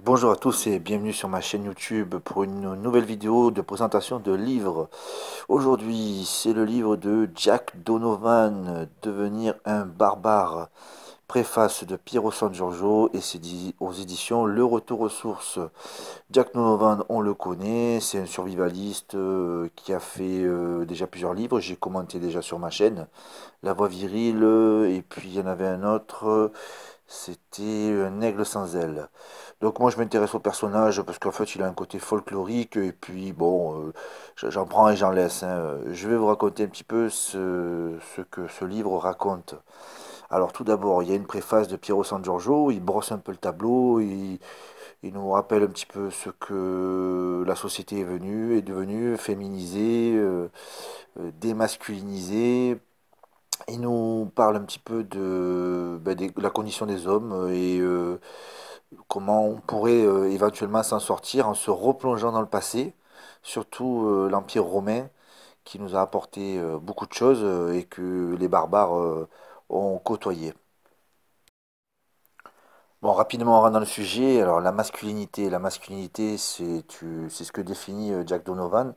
Bonjour à tous et bienvenue sur ma chaîne YouTube pour une nouvelle vidéo de présentation de livres. Aujourd'hui, c'est le livre de Jack Donovan, Devenir un barbare. Préface de Piero San Giorgio et c'est dit aux éditions Le Retour aux sources. Jack Donovan, on le connaît, c'est un survivaliste qui a fait déjà plusieurs livres. J'ai commenté déjà sur ma chaîne La Voix virile et puis il y en avait un autre, c'était Un aigle sans aile. Donc moi je m'intéresse au personnage parce qu'en fait il a un côté folklorique et puis bon, j'en prends et j'en laisse, hein. Je vais vous raconter un petit peu ce que ce livre raconte. Alors tout d'abord il y a une préface de Piero San Giorgio, il brosse un peu le tableau, il nous rappelle un petit peu ce que la société est devenue, féminisée, démasculinisée. Il nous parle un petit peu de la condition des hommes et comment on pourrait éventuellement s'en sortir en se replongeant dans le passé, surtout l'Empire romain qui nous a apporté beaucoup de choses et que les barbares ont côtoyé. Bon, rapidement, on rentre dans le sujet. Alors, la masculinité, c'est ce que définit Jack Donovan.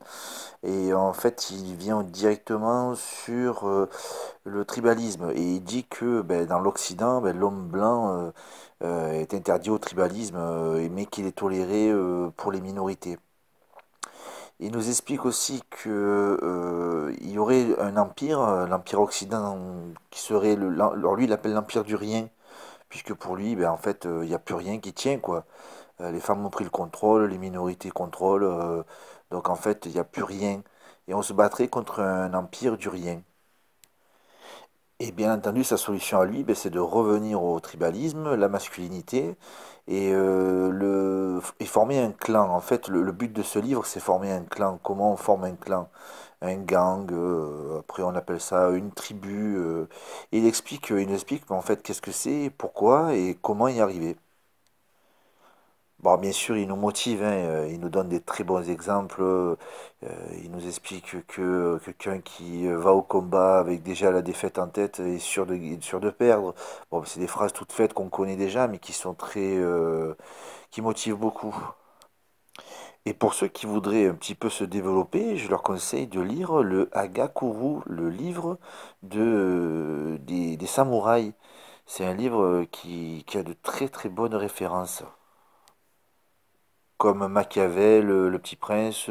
Et en fait, il vient directement sur le tribalisme. Et il dit que ben, dans l'Occident, ben, l'homme blanc est interdit au tribalisme, mais qu'il est toléré pour les minorités. Il nous explique aussi que il y aurait un empire, l'empire occident, qui serait alors lui, il l'appelle l'empire du rien, puisque pour lui, ben, en fait, il n'y a plus rien qui tient, quoi. Les femmes ont pris le contrôle, les minorités contrôlent, donc en fait, il n'y a plus rien. Et on se battrait contre un empire du rien. Et bien entendu, sa solution à lui, ben, c'est de revenir au tribalisme, la masculinité, et former un clan. En fait, le but de ce livre, c'est former un clan. Comment on forme un clan? Un gang, après on appelle ça une tribu. Et il explique en fait qu'est-ce que c'est, pourquoi et comment y arriver. Bon, bien sûr, il nous motive, hein, il nous donne des très bons exemples. Il nous explique que quelqu'un qui va au combat avec déjà la défaite en tête est sûr de perdre. Bon, c'est des phrases toutes faites qu'on connaît déjà, mais qui sont qui motivent beaucoup. Et pour ceux qui voudraient un petit peu se développer, je leur conseille de lire le Hagakure, le livre des samouraïs. C'est un livre qui a de très très bonnes références comme Machiavel, Le Petit Prince,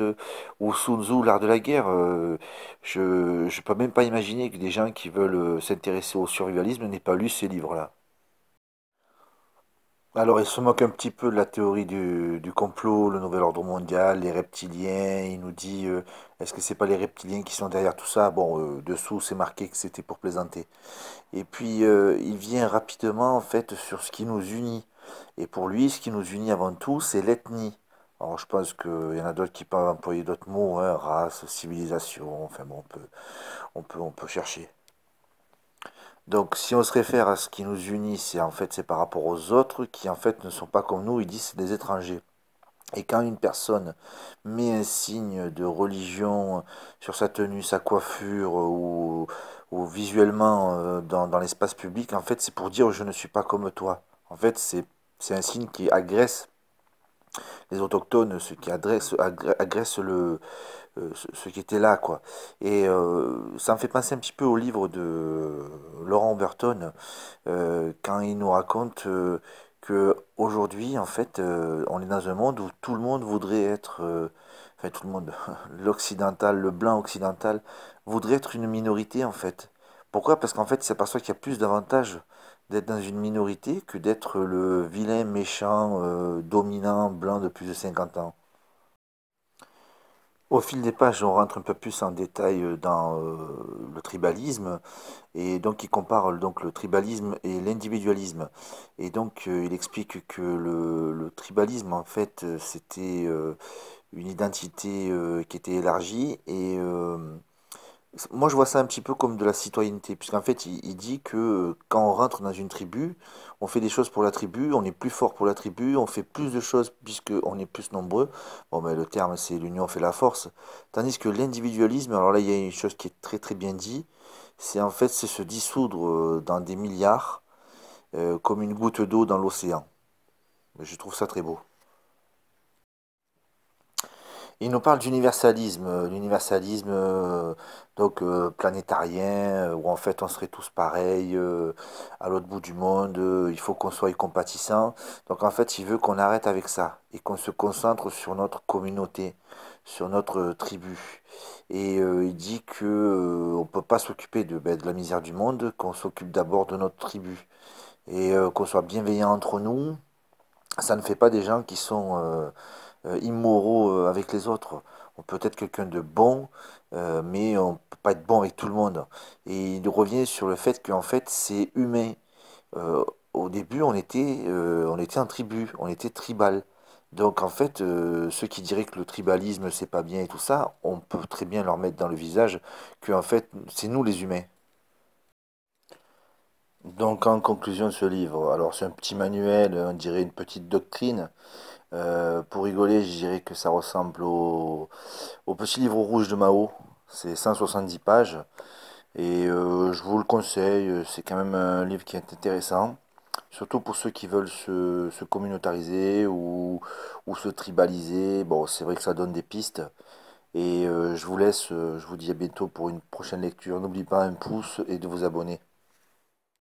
ou Sun Tzu, L'Art de la Guerre. Je ne peux même pas imaginer que des gens qui veulent s'intéresser au survivalisme n'aient pas lu ces livres-là. Alors, il se moque un petit peu de la théorie du complot, le nouvel ordre mondial, les reptiliens. Il nous dit, est-ce que c'est pas les reptiliens qui sont derrière tout ça? Bon, dessous, c'est marqué que c'était pour plaisanter. Et puis, il vient rapidement, en fait, sur ce qui nous unit. Et pour lui, ce qui nous unit avant tout, c'est l'ethnie. Alors, je pense qu'il y en a d'autres qui peuvent employer d'autres mots, hein, race, civilisation, enfin bon, on peut chercher. Donc, si on se réfère à ce qui nous unit, c'est par rapport aux autres qui, en fait, ne sont pas comme nous, ils disent c'est des étrangers. Et quand une personne met un signe de religion sur sa tenue, sa coiffure ou visuellement dans l'espace public, en fait, c'est pour dire je ne suis pas comme toi. En fait, c'est un signe qui agresse les autochtones, ceux qui agressent ceux qui étaient là, quoi. Et ça me fait penser un petit peu au livre de Laurent Burton, quand il nous raconte que aujourd'hui, en fait, on est dans un monde où tout le monde voudrait être, enfin tout le monde, l'occidental, le blanc occidental, voudrait être une minorité, en fait. Pourquoi? Parce qu'en fait, il s'aperçoit qu'il y a plus d'avantages d'être dans une minorité que d'être le vilain, méchant, dominant, blanc de plus de 50 ans. Au fil des pages, on rentre un peu plus en détail dans le tribalisme et donc il compare donc le tribalisme et l'individualisme. Et donc il explique que le tribalisme en fait c'était une identité qui était élargie et moi, je vois ça un petit peu comme de la citoyenneté, puisqu'en fait, il dit que quand on rentre dans une tribu, on fait des choses pour la tribu, on est plus fort pour la tribu, on fait plus de choses puisqu'on est plus nombreux. Bon, ben, le terme, c'est l'union fait la force. Tandis que l'individualisme, alors là, il y a une chose qui est très très bien dit, c'est se dissoudre dans des milliards, comme une goutte d'eau dans l'océan. Je trouve ça très beau. Il nous parle d'universalisme, l'universalisme planétarien, où en fait on serait tous pareils à l'autre bout du monde, il faut qu'on soit compatissants. Donc en fait, il veut qu'on arrête avec ça et qu'on se concentre sur notre communauté, sur notre tribu. Et il dit que on peut pas s'occuper de la misère du monde, qu'on s'occupe d'abord de notre tribu et qu'on soit bienveillant entre nous. Ça ne fait pas des gens qui sont immoraux avec les autres. On peut être quelqu'un de bon, mais on peut pas être bon avec tout le monde. Et il revient sur le fait qu'en fait, c'est humain. Euh, Au début, on était en tribu, on était tribal. Donc en fait, ceux qui diraient que le tribalisme c'est pas bien et tout ça, on peut très bien leur mettre dans le visage que en fait, c'est nous les humains. Donc en conclusion de ce livre, alors c'est un petit manuel, on dirait une petite doctrine. Pour rigoler, je dirais que ça ressemble au petit livre rouge de Mao. C'est 170 pages. Et je vous le conseille, c'est quand même un livre qui est intéressant. Surtout pour ceux qui veulent se communautariser ou se tribaliser. Bon, c'est vrai que ça donne des pistes. Et je vous laisse, je vous dis à bientôt pour une prochaine lecture. N'oubliez pas un pouce et de vous abonner.